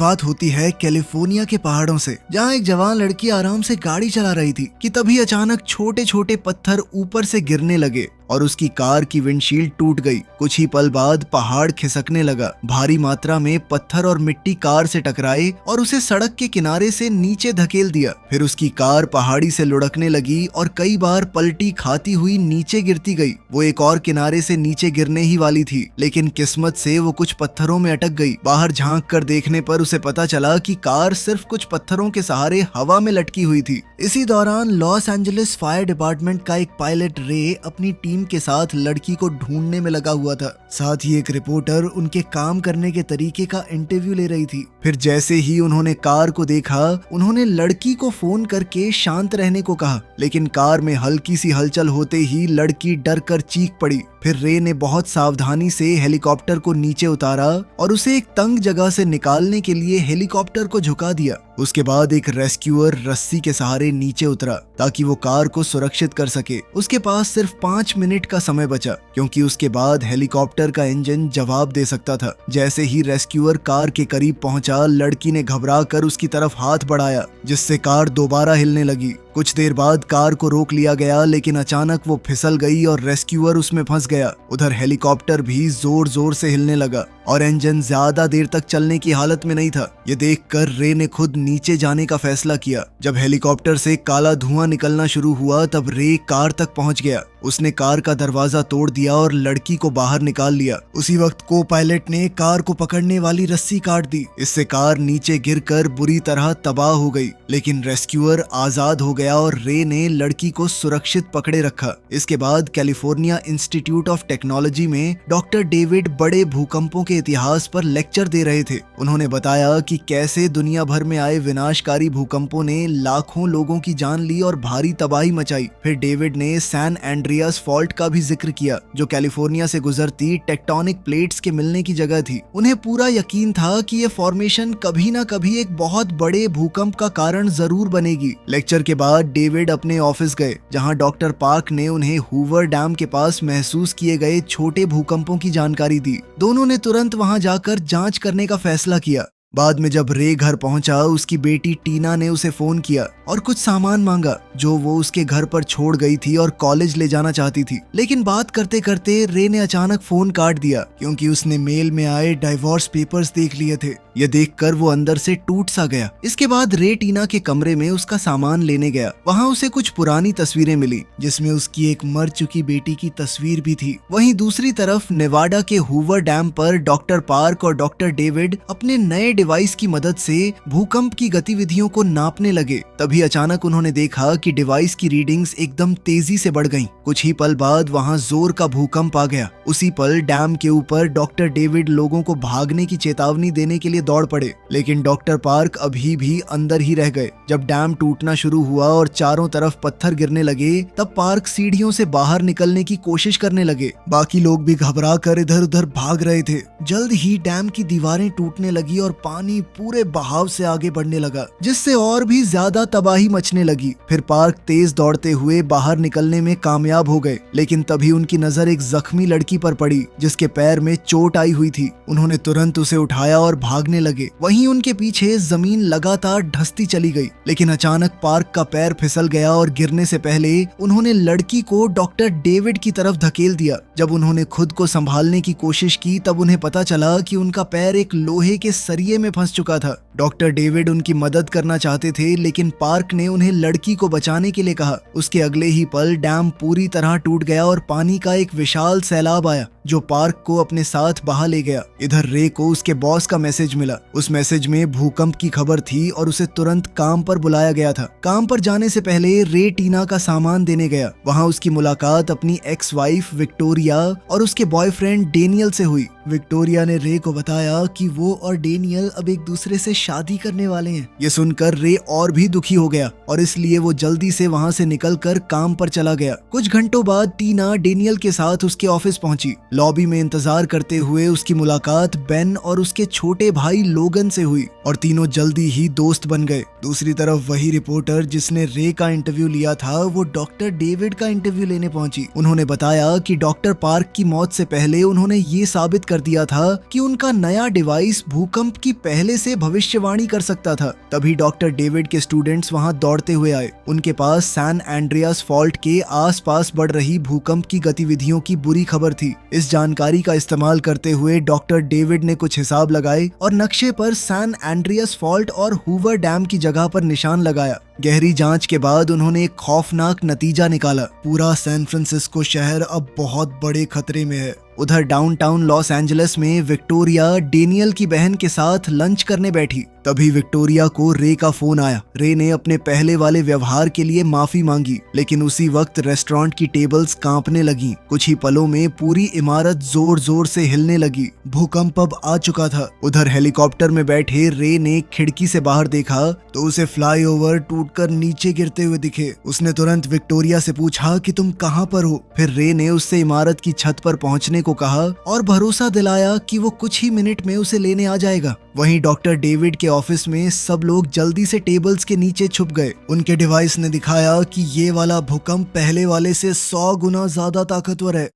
बात होती है कैलिफोर्निया के पहाड़ों से, जहाँ एक जवान लड़की आराम से गाड़ी चला रही थी कि तभी अचानक छोटे छोटे पत्थर ऊपर से गिरने लगे और उसकी कार की विंडशील्ड टूट गई। कुछ ही पल बाद पहाड़ खिसकने लगा। भारी मात्रा में पत्थर और मिट्टी कार से टकराए और उसे सड़क के किनारे से नीचे धकेल दिया। फिर उसकी कार पहाड़ी से लुढ़कने लगी और कई बार पलटी खाती हुई नीचे गिरती गई। वो एक और किनारे से नीचे गिरने ही वाली थी, लेकिन किस्मत से वो कुछ पत्थरों में अटक गई। बाहर झांक कर देखने पर उसे पता चला कि कार सिर्फ कुछ पत्थरों के सहारे हवा में लटकी हुई थी। इसी दौरान लॉस एंजलिस फायर डिपार्टमेंट का एक पायलट रे अपनी टीम के साथ लड़की को ढूंढने में लगा हुआ था। साथ ही एक रिपोर्टर उनके काम करने के तरीके का इंटरव्यू ले रही थी। फिर जैसे ही उन्होंने कार को देखा, उन्होंने लड़की को फोन करके शांत रहने को कहा, लेकिन कार में हल्की सी हलचल होते ही लड़की डर कर चीख पड़ी। फिर रे ने बहुत सावधानी से हेलीकॉप्टर को नीचे उतारा और उसे एक तंग जगह से निकालने के लिए हेलीकॉप्टर को झुका दिया। उसके बाद एक रेस्क्यूअर रस्सी के सहारे नीचे उतरा ताकि वो कार को सुरक्षित कर सके। उसके पास सिर्फ 5 मिनट का समय बचा, क्योंकि उसके बाद हेलीकॉप्टर का इंजन जवाब दे सकता था। जैसे ही रेस्क्यूअर कार के करीब पहुंचा, लड़की ने घबरा कर उसकी तरफ हाथ बढ़ाया, जिससे कार दोबारा हिलने लगी। कुछ देर बाद कार को रोक लिया गया, लेकिन अचानक वो फिसल गई और रेस्क्यूअर उसमें फंस गया। उधर हेलीकॉप्टर भी जोर जोर से हिलने लगा और इंजन ज्यादा देर तक चलने की हालत में नहीं था। ये देखकर रे ने खुद नीचे जाने का फैसला किया। जब हेलीकॉप्टर से काला धुआं निकलना शुरू हुआ, तब रे कार तक पहुंच गया। उसने कार का दरवाजा तोड़ दिया और लड़की को बाहर निकाल लिया। उसी वक्त को पायलट ने कार को पकड़ने वाली रस्सी काट दी। इससे कार नीचे गिरकर बुरी तरह तबाह हो गई, लेकिन रेस्क्यूअर आजाद हो गया और रे ने लड़की को सुरक्षित पकड़े रखा। इसके बाद कैलिफोर्निया इंस्टीट्यूट ऑफ टेक्नोलॉजी में डॉक्टर डेविड बड़े भूकंपों के इतिहास पर लेक्चर दे रहे थे। उन्होंने बताया कि कैसे दुनिया भर में आए विनाशकारी भूकंपों ने लाखों लोगों की जान ली और भारी तबाही मचाई। फिर डेविड ने सैन एंड्रियास फॉल्ट का भी जिक्र किया, जो कैलिफोर्निया से गुजरती टेक्टोनिक प्लेट्स के मिलने की जगह थी। उन्हें पूरा यकीन था कि ये फॉर्मेशन कभी ना कभी एक बहुत बड़े भूकंप का कारण जरूर बनेगी। लेक्चर के बाद डेविड अपने ऑफिस गए, जहां डॉक्टर पार्क ने उन्हें हूवर डैम के पास महसूस किए गए छोटे भूकंपों की जानकारी दी। दोनों ने तुरंत वहां जाकर जांच करने का फैसला किया। बाद में जब रे घर पहुंचा, उसकी बेटी टीना ने उसे फोन किया और कुछ सामान मांगा जो वो उसके घर पर छोड़ गई थी और कॉलेज ले जाना चाहती थी। लेकिन बात करते करते रे ने अचानक फोन काट दिया, क्योंकि उसने मेल में आए डाइवोर्स पेपर्स देख लिए थे। ये देखकर वो अंदर से टूट सा गया। इसके बाद रे टीना के कमरे में उसका सामान लेने गया। वहाँ उसे कुछ पुरानी तस्वीरें मिली, जिसमें उसकी एक मर चुकी बेटी की तस्वीर भी थी। वहीं दूसरी तरफ नेवाडा के हूवर डैम पर डॉक्टर पार्क और डॉक्टर डेविड अपने नए डिवाइस की मदद से भूकंप की गतिविधियों को नापने लगे। तभी अचानक उन्होंने देखा कि डिवाइस की रीडिंग्स एकदम तेजी से बढ़ गईं। कुछ ही पल बाद वहां जोर का भूकंप आ गया। उसी पल डैम के ऊपर डॉक्टर डेविड लोगों को भागने की चेतावनी देने के लिए दौड़ पड़े, लेकिन डॉक्टर पार्क अभी भी अंदर ही रह गए। जब डैम टूटना शुरू हुआ और चारों तरफ पत्थर गिरने लगे, तब पार्क सीढ़ियों से बाहर निकलने की कोशिश करने लगे। बाकी लोग भी घबरा कर इधर उधर भाग रहे थे। जल्द ही डैम की दीवारें टूटने लगी और पानी पूरे बहाव से आगे बढ़ने लगा, जिससे और भी ज्यादा तबाही मचने लगी। फिर पार्क तेज दौड़ते हुए बाहर निकलने में कामयाब हो गए, लेकिन तभी उनकी नजर एक जख्मी लड़की पर पड़ी, जिसके पैर में चोट आई हुई थी। उन्होंने तुरंत उसे उठाया और भागने लगे। वहीं उनके पीछे जमीन लगातार धंसती चली गई, लेकिन अचानक पार्क का पैर फिसल गया और गिरने से पहले उन्होंने लड़की को डॉक्टर डेविड की तरफ धकेल दिया। जब उन्होंने खुद को संभालने की कोशिश की, तब उन्हें पता चला कि उनका पैर एक लोहे के सरिये में फंस चुका था। डॉक्टर डेविड उनकी मदद करना चाहते थे, लेकिन पार्क ने उन्हें लड़की को बचाने के लिए कहा। उसके अगले ही पल डैम पूरी तरह टूट गया और पानी का एक विशाल सैलाब आया, जो पार्क को अपने साथ बहा ले गया। इधर रे को उसके बॉस का मैसेज मिला। उस मैसेज में भूकंप की खबर थी और उसे तुरंत काम पर बुलाया गया था। काम पर जाने से पहले रे टीना का सामान देने गया। वहाँ उसकी मुलाकात अपनी एक्स वाइफ विक्टोरिया और उसके बॉयफ्रेंड डेनियल से हुई। विक्टोरिया ने रे को बताया कि वो और डेनियल अब एक दूसरे से शादी करने वाले हैं। ये सुनकर रे और भी दुखी हो गया और इसलिए वो जल्दी से वहाँ से निकलकर काम पर चला गया। कुछ घंटों बाद टीना डेनियल के साथ उसके ऑफिस पहुंची। लॉबी में इंतजार करते हुए उसकी मुलाकात बेन और उसके छोटे भाई लोगन से हुई और तीनों जल्दी ही दोस्त बन गए। दूसरी तरफ वही रिपोर्टर जिसने रे का इंटरव्यू लिया था वो डॉक्टर डेविड का इंटरव्यू लेने पहुंची। उन्होंने बताया कि डॉक्टर पार्क की मौत से पहले उन्होंने ये साबित कर दिया था कि उनका नया डिवाइस भूकंप की पहले से भविष्यवाणी कर सकता था। तभी डॉक्टर डेविड के स्टूडेंट्स वहां दौड़ते हुए आए। उनके पास सैन एंड्रियास फॉल्ट के आसपास बढ़ रही भूकंप की गतिविधियों की बुरी खबर थी। इस जानकारी का इस्तेमाल करते हुए डॉक्टर डेविड ने कुछ हिसाब लगाए और नक्शे पर सैन एंड्रियास फॉल्ट और हूवर डैम की जगह पर निशान लगाया। गहरी जांच के बाद उन्होंने एक खौफनाक नतीजा निकाला। पूरा सैन फ्रांसिस्को शहर अब बहुत बड़े खतरे में है। उधर डाउनटाउन लॉस एंजलिस में विक्टोरिया डेनियल की बहन के साथ लंच करने बैठी। तभी विक्टोरिया को रे का फोन आया। रे ने अपने पहले वाले व्यवहार के लिए माफी मांगी, लेकिन उसी वक्त रेस्टोरेंट की टेबल्स कांपने लगी। कुछ ही पलों में पूरी इमारत जोर जोर से हिलने लगी। भूकंप अब आ चुका था। उधर हेलीकॉप्टर में बैठे रे ने खिड़की से बाहर देखा तो उसे फ्लाईओवर टूटकर नीचे गिरते हुए दिखे। उसने तुरंत विक्टोरिया से पूछा कि तुम कहाँ पर हो। फिर रे ने उससे इमारत की छत पर पहुंचने को कहा और भरोसा दिलाया कि वो कुछ ही मिनट में उसे लेने आ जाएगा। वहीं डॉक्टर डेविड के ऑफिस में सब लोग जल्दी से टेबल्स के नीचे छुप गए। उनके डिवाइस ने दिखाया कि ये वाला भूकंप पहले वाले से 100 गुना ज्यादा ताकतवर है।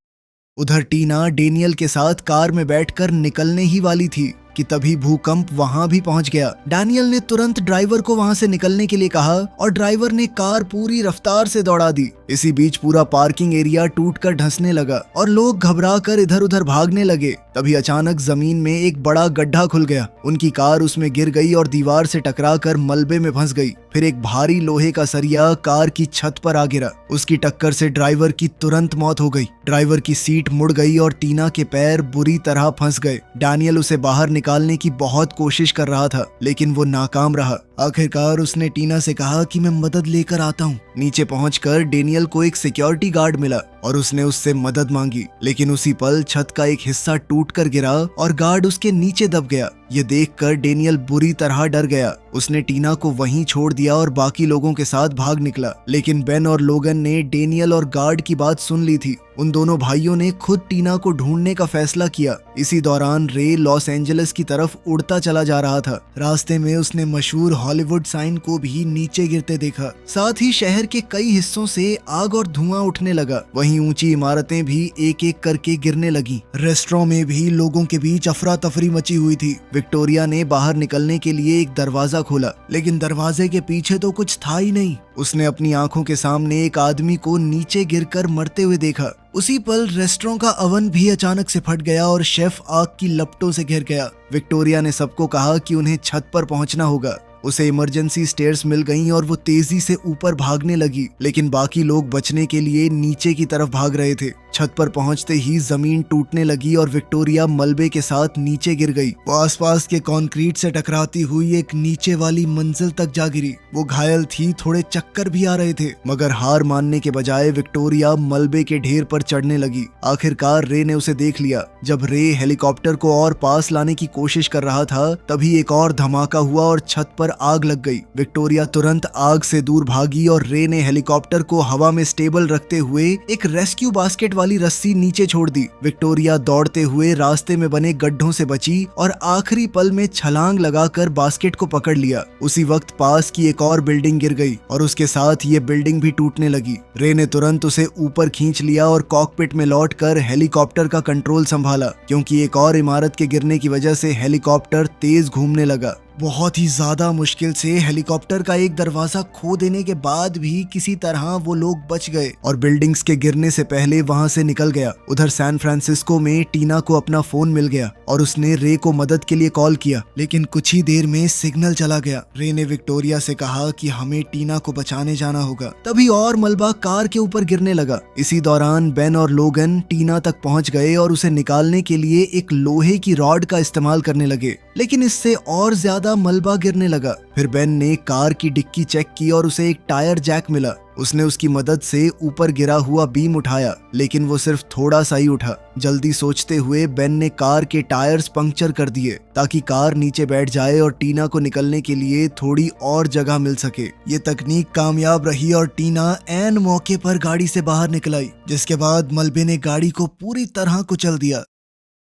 उधर टीना डेनियल के साथ कार में बैठकर निकलने ही वाली थी कि तभी भूकंप वहां भी पहुंच गया। डैनियल ने तुरंत ड्राइवर को वहां से निकलने के लिए कहा और ड्राइवर ने कार पूरी रफ्तार से दौड़ा दी। इसी बीच पूरा पार्किंग एरिया टूटकर धंसने लगा और लोग घबराकर इधर उधर भागने लगे। तभी अचानक जमीन में एक बड़ा गड्ढा खुल गया। उनकी कार उसमें गिर गई और दीवार से टकराकर मलबे में फंस गई। फिर एक भारी लोहे का सरिया कार की छत पर आ गिरा। उसकी टक्कर से ड्राइवर की तुरंत मौत हो गई। ड्राइवर की सीट मुड़ गई और टीना के पैर बुरी तरह फंस गए। डैनियल उसे बाहर निकालने की बहुत कोशिश कर रहा था, लेकिन वो नाकाम रहा। आखिरकार उसने टीना से कहा कि मैं मदद लेकर आता हूँ। नीचे पहुंचकर डेनियल को एक सिक्योरिटी गार्ड मिला और उसने उससे मदद मांगी, लेकिन उसी पल छत का एक हिस्सा टूटकर गिरा और गार्ड उसके नीचे दब गया। ये देखकर डेनियल बुरी तरह डर गया। उसने टीना को वहीं छोड़ दिया और बाकी लोगों के साथ भाग निकला। लेकिन बेन और लोगन ने डेनियल और गार्ड की बात सुन ली थी। उन दोनों भाइयों ने खुद टीना को ढूंढने का फैसला किया। इसी दौरान रे लॉस एंजलिस की तरफ उड़ता चला जा रहा था। रास्ते में उसने मशहूर हॉलीवुड साइन को भी नीचे गिरते देखा। साथ ही शहर के कई हिस्सों से आग और धुआं उठने लगा। वहीं ऊंची इमारतें भी एक एक करके गिरने लगी। रेस्टोरेंट में भी लोगों के बीच अफरा तफरी मची हुई थी। विक्टोरिया ने बाहर निकलने के लिए एक दरवाजा खोला, लेकिन दरवाजे के पीछे तो कुछ था ही नहीं। उसने अपनी आंखों के सामने एक आदमी को नीचे गिरकर मरते हुए देखा। उसी पल रेस्टोरेंट का अवन भी अचानक से फट गया और शेफ आग की लपटों से घिर गया। विक्टोरिया ने सबको कहा कि उन्हें छत पर पहुंचना होगा। उसे इमरजेंसी स्टेयर्स मिल गईं और वो तेजी से ऊपर भागने लगी, लेकिन बाकी लोग बचने के लिए नीचे की तरफ भाग रहे थे। छत पर पहुंचते ही जमीन टूटने लगी और विक्टोरिया मलबे के साथ नीचे गिर गई। वो आसपास के कंक्रीट से टकराती हुई एक नीचे वाली मंजिल तक जा गिरी। वो घायल थी, थोड़े चक्कर भी आ रहे थे, मगर हार मानने के बजाय विक्टोरिया मलबे के ढेर पर चढ़ने लगी। आखिरकार रे ने उसे देख लिया। जब रे हेलीकॉप्टर को और पास लाने की कोशिश कर रहा था, तभी एक और धमाका हुआ और छत पर आग लग गई। विक्टोरिया तुरंत आग से दूर भागी और रे ने हेलीकॉप्टर को हवा में स्टेबल रखते हुए एक रेस्क्यू बास्केट वाली रस्सी नीचे छोड़ दी। विक्टोरिया दौड़ते हुए रास्ते में बने गड्ढों से बची और आखिरी पल में छलांग लगाकर बास्केट को पकड़ लिया। उसी वक्त पास की एक और बिल्डिंग गिर गई और उसके साथ ये बिल्डिंग भी टूटने लगी। रे ने तुरंत उसे ऊपर खींच लिया और कॉकपिट में लौटकर हेलीकॉप्टर का कंट्रोल संभाला, क्योंकि एक और इमारत के गिरने की वजह से हेलीकॉप्टर तेज घूमने लगा। बहुत ही ज्यादा मुश्किल से हेलीकॉप्टर का एक दरवाजा खो देने के बाद भी किसी तरह वो लोग बच गए और बिल्डिंग्स के गिरने से पहले वहां से निकल गया। उधर सैन फ्रांसिस्को में टीना को अपना फोन मिल गया और उसने रे को मदद के लिए कॉल किया, लेकिन कुछ ही देर में सिग्नल चला गया। रे ने विक्टोरिया से कहा कि हमें टीना को बचाने जाना होगा। तभी और मलबा कार के ऊपर गिरने लगा। इसी दौरान बेन और लोगन टीना तक पहुंच गए और उसे निकालने के लिए एक लोहे की रॉड का इस्तेमाल करने लगे, लेकिन इससे और ज्यादा मलबा गिरने लगा। फिर बेन ने कार की डिक्की चेक की और उसे एक टायर जैक मिला। उसने उसकी मदद से ऊपर गिरा हुआ बीम उठाया, लेकिन वो सिर्फ थोड़ा सा ही उठा। जल्दी सोचते हुए बेन ने कार के टायर्स पंक्चर कर दिए ताकि कार नीचे बैठ जाए और टीना को निकलने के लिए थोड़ी और जगह मिल सके। ये तकनीक कामयाब रही और टीना ऐन मौके पर गाड़ी से बाहर निकल आई, जिसके बाद मलबे ने गाड़ी को पूरी तरह कुचल दिया।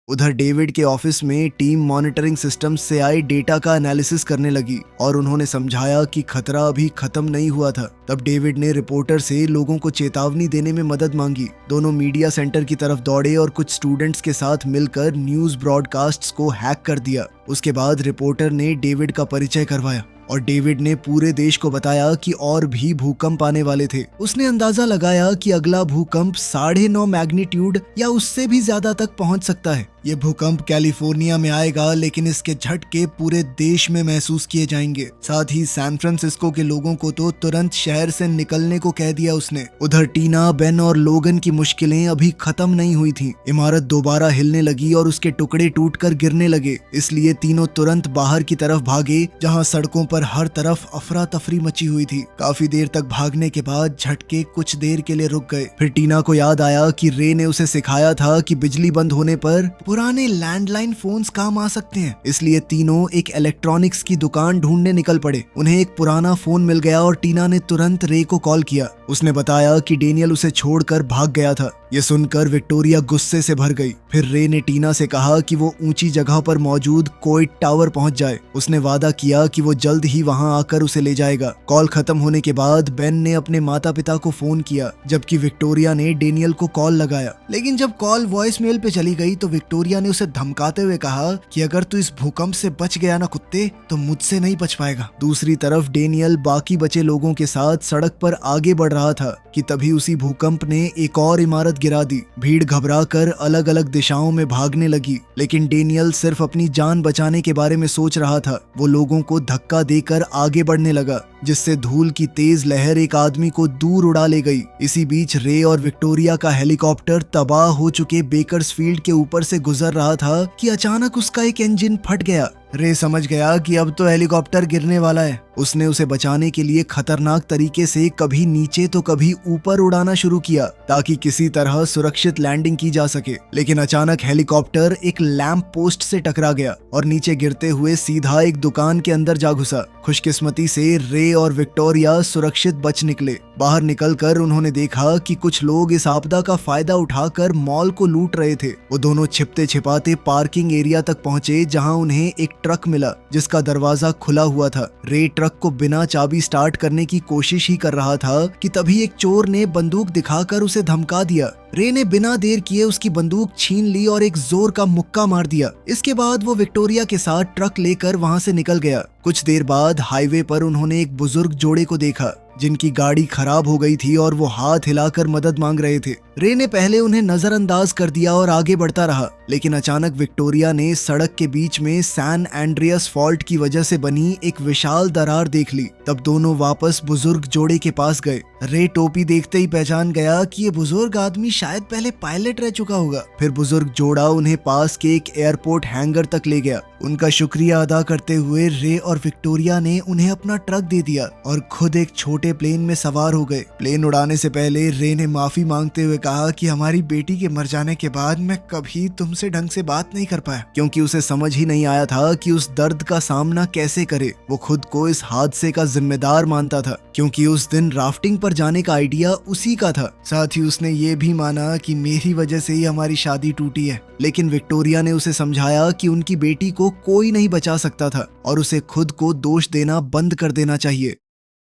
उधर डेविड के ऑफिस में टीम मॉनिटरिंग सिस्टम से आए डेटा का एनालिसिस करने लगी और उन्होंने समझाया कि खतरा अभी खत्म नहीं हुआ था। तब डेविड ने रिपोर्टर से लोगों को चेतावनी देने में मदद मांगी। दोनों मीडिया सेंटर की तरफ दौड़े और कुछ स्टूडेंट्स के साथ मिलकर न्यूज ब्रॉडकास्ट्स को हैक कर दिया। उसके बाद रिपोर्टर ने डेविड का परिचय करवाया और डेविड ने पूरे देश को बताया कि और भी भूकंप आने वाले थे। उसने अंदाजा लगाया कि अगला भूकंप 9.5 मैग्नीट्यूड या उससे भी ज्यादा तक पहुंच सकता है। ये भूकंप कैलिफोर्निया में आएगा, लेकिन इसके झटके पूरे देश में महसूस किए जाएंगे। साथ ही सैन फ्रांसिस्को के लोगों को तो तुरंत शहर से निकलने को कह दिया उसने। उधर टीना, बेन और लोगन की मुश्किलें अभी खत्म नहीं हुई थीं। इमारत दोबारा हिलने लगी और उसके टुकड़े टूटकर गिरने लगे, इसलिए तीनों तुरंत बाहर की तरफ भागे, जहां सड़कों पर हर तरफ अफरा तफरी मची हुई थी। काफी देर तक भागने के बाद झटके कुछ देर के लिए रुक गए। फिर टीना को याद आया कि रे ने उसे सिखाया था कि बिजली बंद होने पर पुराने लैंडलाइन फोन्स काम आ सकते हैं। इसलिए तीनों एक इलेक्ट्रॉनिक्स की दुकान ढूंढने निकल पड़े। उन्हें एक पुराना फोन मिल गया और टीना ने तुरंत रे को कॉल किया। उसने बताया कि डेनियल उसे छोड़कर भाग गया था। ये सुनकर विक्टोरिया गुस्से से भर गई। फिर रे ने टीना से कहा कि वो ऊंची जगह पर मौजूद कोइट टावर पहुंच जाए। उसने वादा किया कि वो जल्द ही वहां आकर उसे ले जाएगा। कॉल खत्म होने के बाद बेन ने अपने माता पिता को फोन किया, जबकि विक्टोरिया ने डेनियल को कॉल लगाया। लेकिन जब कॉल वॉइस मेल पे चली गई तो विक्टोरिया ने उसे धमकाते हुए कहा कि अगर तू इस भूकंप से बच गया ना कुत्ते, तो मुझसे नहीं बच पाएगा। दूसरी तरफ डेनियल बाकी बचे लोगों के साथ सड़क पर आगे बढ़ रहा था कि तभी उसी भूकंप ने एक और इमारत गिरा दी। भीड़ घबराकर अलग अलग दिशाओं में भागने लगी, लेकिन डेनियल सिर्फ अपनी जान बचाने के बारे में सोच रहा था। वो लोगों को धक्का देकर आगे बढ़ने लगा, जिससे धूल की तेज लहर एक आदमी को दूर उड़ा ले गई। इसी बीच रे और विक्टोरिया का हेलीकॉप्टर तबाह हो चुके बेकर्सफील्ड के ऊपर से गुजर रहा था कि अचानक उसका एक इंजन फट गया। रे समझ गया कि अब तो हेलीकॉप्टर गिरने वाला है। उसने उसे बचाने के लिए खतरनाक तरीके से कभी नीचे तो कभी ऊपर उड़ाना शुरू किया, ताकि किसी तरह सुरक्षित लैंडिंग की जा सके। लेकिन अचानक हेलीकॉप्टर एक लैंप पोस्ट से टकरा गया और नीचे गिरते हुए सीधा एक दुकान के अंदर जा घुसा। खुशकिस्मती से रे और विक्टोरिया सुरक्षित बच निकले। बाहर निकलकर उन्होंने देखा कि कुछ लोग इस आपदा का फायदा उठाकर मॉल को लूट रहे थे। वो दोनों छिपते छिपाते पार्किंग एरिया तक पहुंचे, जहां उन्हें एक ट्रक मिला जिसका दरवाजा खुला हुआ था। रे ट्रक को बिना चाबी स्टार्ट करने की कोशिश ही कर रहा था कि तभी एक चोर ने बंदूक दिखाकर उसे धमका दिया। रे ने बिना देर किए उसकी बंदूक छीन ली और एक जोर का मुक्का मार दिया। इसके बाद वो विक्टोरिया के साथ ट्रक लेकर वहां से निकल गया। कुछ देर बाद हाईवे पर उन्होंने एक बुजुर्ग जोड़े को देखा, जिनकी गाड़ी खराब हो गई थी और वो हाथ हिलाकर मदद मांग रहे थे। रे ने पहले उन्हें नजरअंदाज कर दिया और आगे बढ़ता रहा, लेकिन अचानक विक्टोरिया ने सड़क के बीच में सैन एंड्रियास फॉल्ट की वजह से बनी एक विशाल दरार देख ली। तब दोनों वापस बुजुर्ग जोड़े के पास गए। रे टोपी देखते ही पहचान गया कि ये बुजुर्ग आदमी शायद पहले पायलट रह चुका होगा। फिर बुजुर्ग जोड़ा उन्हें पास के एक एयरपोर्ट हैंगर तक ले गया। उनका शुक्रिया अदा करते हुए रे और विक्टोरिया ने उन्हें अपना ट्रक दे दिया और खुद एक छोटे प्लेन में सवार हो गए। प्लेन उड़ाने से पहले रे ने माफी मांगते हुए कहा कि हमारी बेटी के मर जाने के बाद मैं कभी तुमसे ढंग से बात नहीं कर पाया, क्योंकि उसे समझ ही नहीं आया था कि उस दर्द का सामना कैसे करे। वो खुद को इस हादसे का जिम्मेदार मानता था, क्योंकि उस दिन राफ्टिंग पर जाने का आइडिया उसी का था। साथ ही उसने ये भी माना कि मेरी वजह से ही हमारी शादी टूटी है। लेकिन विक्टोरिया ने उसे समझाया कि उनकी बेटी को कोई नहीं बचा सकता था और उसे खुद को दोष देना बंद कर देना चाहिए।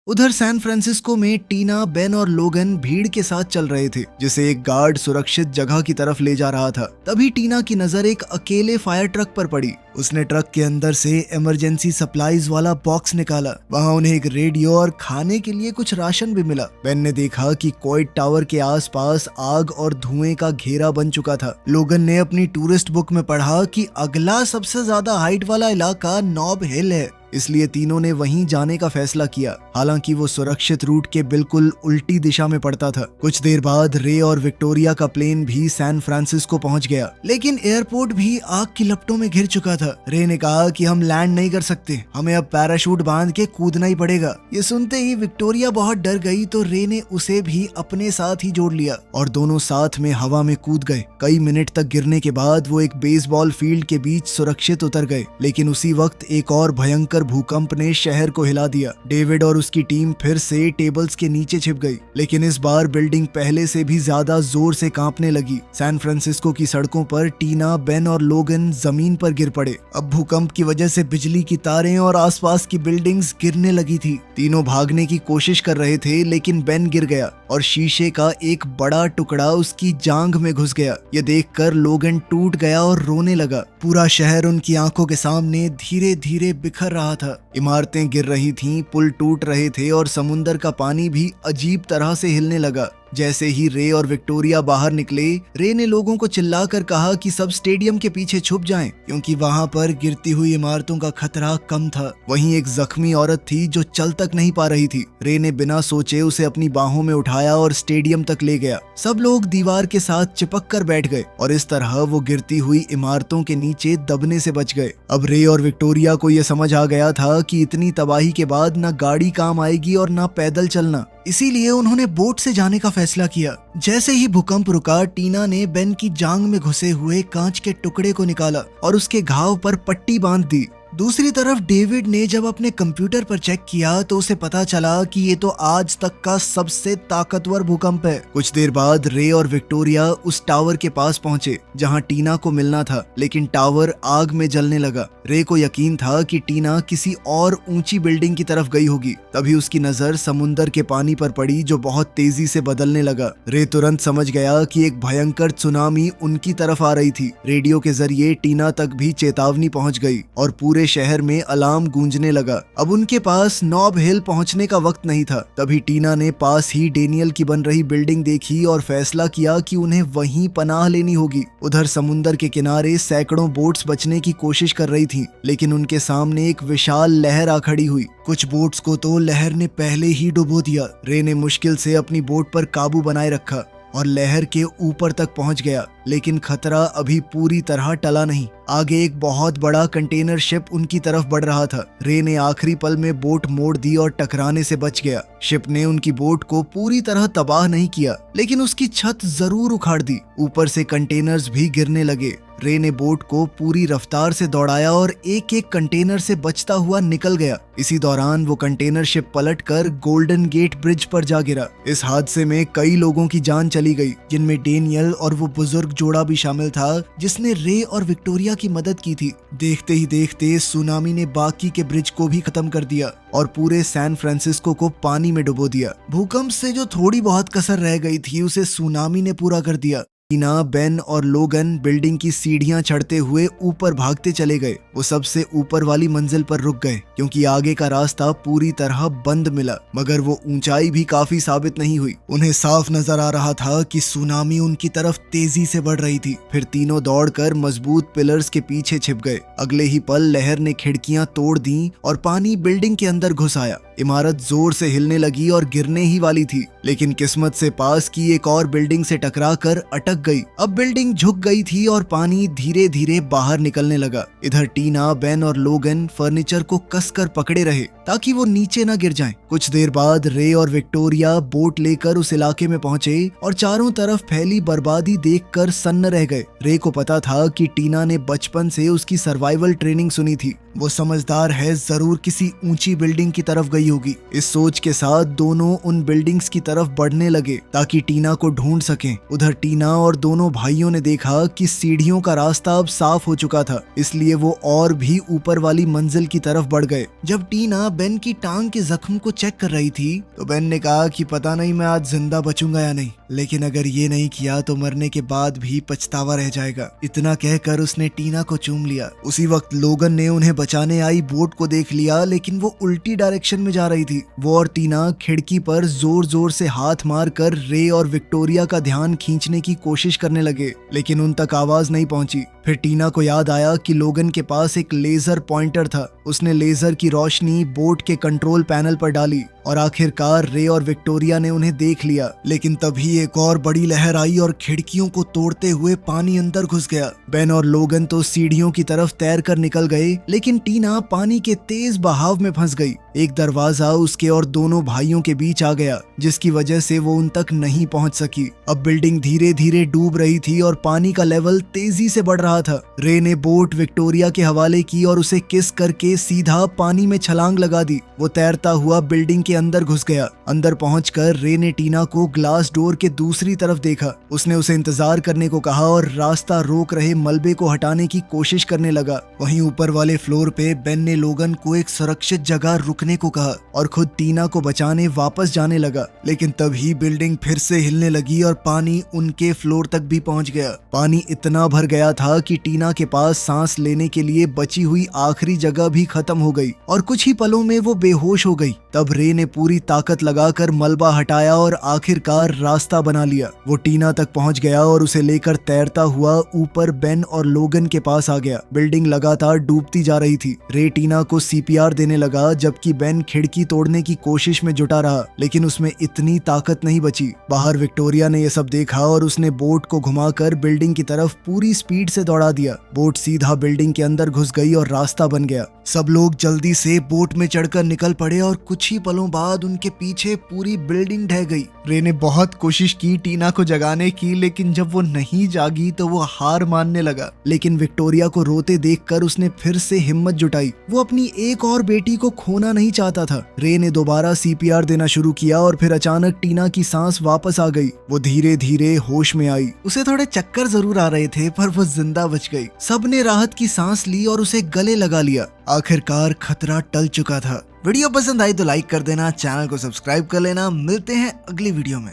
उधर सैन फ्रांसिस्को में टीना, बेन और लोगन भीड़ के साथ चल रहे थे, जिसे एक गार्ड सुरक्षित जगह की तरफ ले जा रहा था। तभी टीना की नजर एक अकेले फायर ट्रक पर पड़ी। उसने ट्रक के अंदर से इमरजेंसी सप्लाईज वाला बॉक्स निकाला। वहां उन्हें एक रेडियो और खाने के लिए कुछ राशन भी मिला। बेन ने देखा कि कोइट टावर के आसपास आग और धुएं का घेरा बन चुका था। लोगन ने अपनी टूरिस्ट बुक में पढ़ा कि अगला सबसे ज्यादा हाइट वाला इलाका नॉब हिल है, इसलिए तीनों ने वहीं जाने का फैसला किया। हालांकि वो सुरक्षित रूट के बिल्कुल उल्टी दिशा में पड़ता था। कुछ देर बाद रे और विक्टोरिया का प्लेन भी सैन फ्रांसिस्को पहुंच गया, लेकिन एयरपोर्ट भी आग की लपटों में घिर चुका था। था। रे ने कहा कि हम लैंड नहीं कर सकते, हमें अब पैराशूट बांध के कूदना ही पड़ेगा। ये सुनते ही विक्टोरिया बहुत डर गई तो रे ने उसे भी अपने साथ ही जोड़ लिया और दोनों साथ में हवा में कूद गए। कई मिनट तक गिरने के बाद वो एक बेसबॉल फील्ड के बीच सुरक्षित उतर गए, लेकिन उसी वक्त एक और भयंकर भूकंप ने शहर को हिला दिया। डेविड और उसकी टीम फिर से टेबल्स के नीचे छिप गई, लेकिन इस बार बिल्डिंग पहले से भी ज्यादा जोर से कांपने लगी। सैन फ्रांसिस्को की सड़कों पर टीना, बेन और लोगन जमीन पर गिर पड़े। अब भूकंप की वजह से बिजली की तारें और आसपास की बिल्डिंग्स गिरने लगी थी। तीनों भागने की कोशिश कर रहे थे, लेकिन बेन गिर गया और शीशे का एक बड़ा टुकड़ा उसकी जांघ में घुस गया। यह देखकर लोगन टूट गया और रोने लगा। पूरा शहर उनकी आंखों के सामने धीरे धीरे बिखर रहा था। इमारतें गिर रही थीं, पुल टूट रहे थे और समुंदर का पानी भी अजीब तरह से हिलने लगा। जैसे ही रे और विक्टोरिया बाहर निकले, रे ने लोगों को चिल्लाकर कहा कि सब स्टेडियम के पीछे छुप जाएं, क्योंकि वहां पर गिरती हुई इमारतों का खतरा कम था। वहीं एक जख्मी औरत थी जो चल तक नहीं पा रही थी। रे ने बिना सोचे उसे अपनी बाहों में उठाया और स्टेडियम तक ले गया। सब लोग दीवार के साथ चिपक कर बैठ गए और इस तरह वो गिरती हुई इमारतों के नीचे दबने से बच गए। अब रे और विक्टोरिया को यह समझ आ गया था कि इतनी तबाही के बाद न गाड़ी काम आएगी और न पैदल चलना, इसीलिए उन्होंने बोट से जाने का फैसला किया। जैसे ही भूकंप रुका, टीना ने बेन की जांघ में घुसे हुए कांच के टुकड़े को निकाला और उसके घाव पर पट्टी बांध दी। दूसरी तरफ डेविड ने जब अपने कंप्यूटर पर चेक किया तो उसे पता चला कि ये तो आज तक का सबसे ताकतवर भूकंप है। कुछ देर बाद रे और विक्टोरिया उस टावर के पास पहुंचे जहां टीना को मिलना था, लेकिन टावर आग में जलने लगा। रे को यकीन था कि टीना किसी और ऊंची बिल्डिंग की तरफ गई होगी। तभी उसकी नजर समुंदर के पानी पर पड़ी जो बहुत तेजी से बदलने लगा। रे तुरंत समझ गया कि एक भयंकर सुनामी उनकी तरफ आ रही थी। रेडियो के जरिए टीना तक भी चेतावनी पहुंच गई और पूरे शहर में अलार्म गूंजने लगा। अब उनके पास नॉब हिल पहुंचने का वक्त नहीं था। तभी टीना ने पास ही डेनियल की बन रही बिल्डिंग देखी और फैसला किया कि उन्हें वहीं पनाह लेनी होगी। उधर समुंदर के किनारे सैकड़ों बोट्स बचने की कोशिश कर रही थीं, लेकिन उनके सामने एक विशाल लहर आ खड़ी हुई। कुछ बोट्स को तो लहर ने पहले ही डुबो दिया। रे ने मुश्किल से अपनी बोट पर काबू बनाए रखा और लहर के ऊपर तक पहुंच गया, लेकिन खतरा अभी पूरी तरह टला नहीं। आगे एक बहुत बड़ा कंटेनर शिप उनकी तरफ बढ़ रहा था। रे ने आखिरी पल में बोट मोड़ दी और टकराने से बच गया। शिप ने उनकी बोट को पूरी तरह तबाह नहीं किया, लेकिन उसकी छत जरूर उखाड़ दी। ऊपर से कंटेनर्स भी गिरने लगे। रे ने बोट को पूरी रफ्तार से दौड़ाया और एक एक कंटेनर से बचता हुआ निकल गया। इसी दौरान वो कंटेनर शिप पलटकर गोल्डन गेट ब्रिज पर जा गिरा। इस हादसे में कई लोगों की जान चली गई, जिनमें डेनियल और वो बुजुर्ग जोड़ा भी शामिल था जिसने रे और विक्टोरिया की मदद की थी। देखते ही देखते सुनामी ने बाकी के ब्रिज को भी खत्म कर दिया और पूरे सैन फ्रांसिस्को को पानी में डुबो दिया। भूकंप से जो थोड़ी बहुत कसर रह गई थी उसे सुनामी ने पूरा कर दिया। टीना, बेन और लोगन बिल्डिंग की सीढ़ियां चढ़ते हुए ऊपर भागते चले गए। वो सबसे ऊपर वाली मंजिल पर रुक गए क्योंकि आगे का रास्ता पूरी तरह बंद मिला, मगर वो ऊंचाई भी काफी साबित नहीं हुई। उन्हें साफ नजर आ रहा था कि सुनामी उनकी तरफ तेजी से बढ़ रही थी। फिर तीनों दौड़कर मजबूत पिलर्स के पीछे छिप गए। अगले ही पल लहर ने खिड़कियां तोड़ दी और पानी बिल्डिंग के अंदर घुस आया। इमारत जोर से हिलने लगी और गिरने ही वाली थी, लेकिन किस्मत से पास की एक और बिल्डिंग से टकराकर अटक गई। अब बिल्डिंग झुक गई थी और पानी धीरे धीरे बाहर निकलने लगा। इधर टीना, बेन और लोगन फर्नीचर को कसकर पकड़े रहे ताकि वो नीचे न गिर जाएं। कुछ देर बाद रे और विक्टोरिया बोट लेकर उस इलाके में पहुंचे और चारों तरफ फैली बर्बादी देखकर सन्न रह गए। रे को पता था कि टीना ने बचपन से उसकी सर्वाइवल ट्रेनिंग सुनी थी। वो समझदार है, जरूर किसी ऊंची बिल्डिंग की तरफ गई होगी। इस सोच के साथ दोनों उन बिल्डिंग्स की तरफ बढ़ने लगे ताकि टीना को ढूंढ सकें। उधर टीना और दोनों भाइयों ने देखा कि सीढ़ियों का रास्ता अब साफ हो चुका था, इसलिए वो और भी ऊपर वाली मंजिल की तरफ बढ़ गए। जब टीना बेन की टांग के जख्म को चेक कर रही थी तो बेन ने कहा कि पता नहीं मैं आज जिंदा बचूंगा या नहीं, लेकिन अगर ये नहीं किया तो मरने के बाद भी पछतावा रह जाएगा। इतना कहकर उसने टीना को चूम लिया। उसी वक्त लोगन ने उन्हें बचाने आई बोट को देख लिया, लेकिन वो उल्टी डायरेक्शन में जा रही थी। वो और टीना खिड़की पर जोर जोर से हाथ मार कर रे और विक्टोरिया का ध्यान खींचने की कोशिश करने लगे, लेकिन उन तक आवाज नहीं पहुंची। फिर टीना को याद आया कि लोगन के पास एक लेजर पॉइंटर था। उसने लेजर की रोशनी बोट के कंट्रोल पैनल पर डाली और आखिरकार रे और विक्टोरिया ने उन्हें देख लिया। लेकिन तभी एक और बड़ी लहर आई और खिड़कियों को तोड़ते हुए पानी अंदर घुस गया। बेन और लोगन तो सीढ़ियों की तरफ तैर कर निकल गए, लेकिन टीना पानी के तेज बहाव में फंस गई। एक दरवाजा उसके और दोनों भाइयों के बीच आ गया, जिसकी वजह से वो उन तक नहीं पहुंच सकी। अब बिल्डिंग धीरे धीरे डूब रही थी और पानी का लेवल तेजी से बढ़ रहा था। रे ने बोट विक्टोरिया के हवाले की और उसे किस करके सीधा पानी में छलांग लगा दी। वो तैरता हुआ बिल्डिंग के अंदर घुस गया। अंदर पहुंचकर रे ने टीना को ग्लास डोर के दूसरी तरफ देखा। उसने उसे इंतजार करने को कहा और रास्ता रोक रहे मलबे को हटाने की कोशिश करने लगा। वहीं ऊपर वाले फ्लोर पे बेन ने लोगन को एक सुरक्षित जगह रुकने को कहा और खुद टीना को बचाने वापस जाने लगा। लेकिन तभी बिल्डिंग फिर से हिलने लगी और पानी उनके फ्लोर तक भी पहुंच गया। पानी इतना भर गया था कि टीना के पास सांस लेने के लिए बची हुई आखिरी जगह भी खत्म हो गई और कुछ ही पलों में वो बेहोश हो गई। तब रे ने पूरी ताकत लगाकर मलबा हटाया और आखिरकार रास्ता बना लिया। वो टीना तक पहुंच गया और उसे लेकर तैरता हुआ ऊपर बेन और लोगन के पास आ गया। बिल्डिंग लगातार डूबती जा रही थी। रे टीना को सीपीआर देने लगा, जबकि बेन खिड़की तोड़ने की कोशिश में जुटा रहा, लेकिन उसमें इतनी ताकत नहीं बची। बाहर विक्टोरिया ने यह सब देखा और उसने बोट को घुमाकर बिल्डिंग की तरफ पूरी स्पीड से दौड़ा दिया। बोट सीधा बिल्डिंग के अंदर घुस गई और रास्ता बन गया। सब लोग जल्दी से बोट में चढ़कर निकल पड़े और कुछ ही पलों बाद उनके पीछे पूरी बिल्डिंग ढह गई। रे ने बहुत कोशिश की टीना को जगाने की, लेकिन जब वो नहीं जागी तो वो हार मानने लगा। लेकिन विक्टोरिया को रोते देखकर उसने फिर से हिम्मत जुटाई। वो अपनी एक और बेटी को खोना नहीं चाहता था। रे ने दोबारा सीपीआर देना शुरू किया और फिर अचानक टीना की सांस वापस आ गई। वो धीरे धीरे होश में आई। उसे थोड़े चक्कर जरूर आ रहे थे, पर वो जिंदा बच गई। सबने राहत की सांस ली और उसे गले लगा लिया। आखिरकार खतरा टल चुका था। वीडियो पसंद आई तो लाइक कर देना, चैनल को सब्सक्राइब कर लेना। मिलते हैं अगली वीडियो में।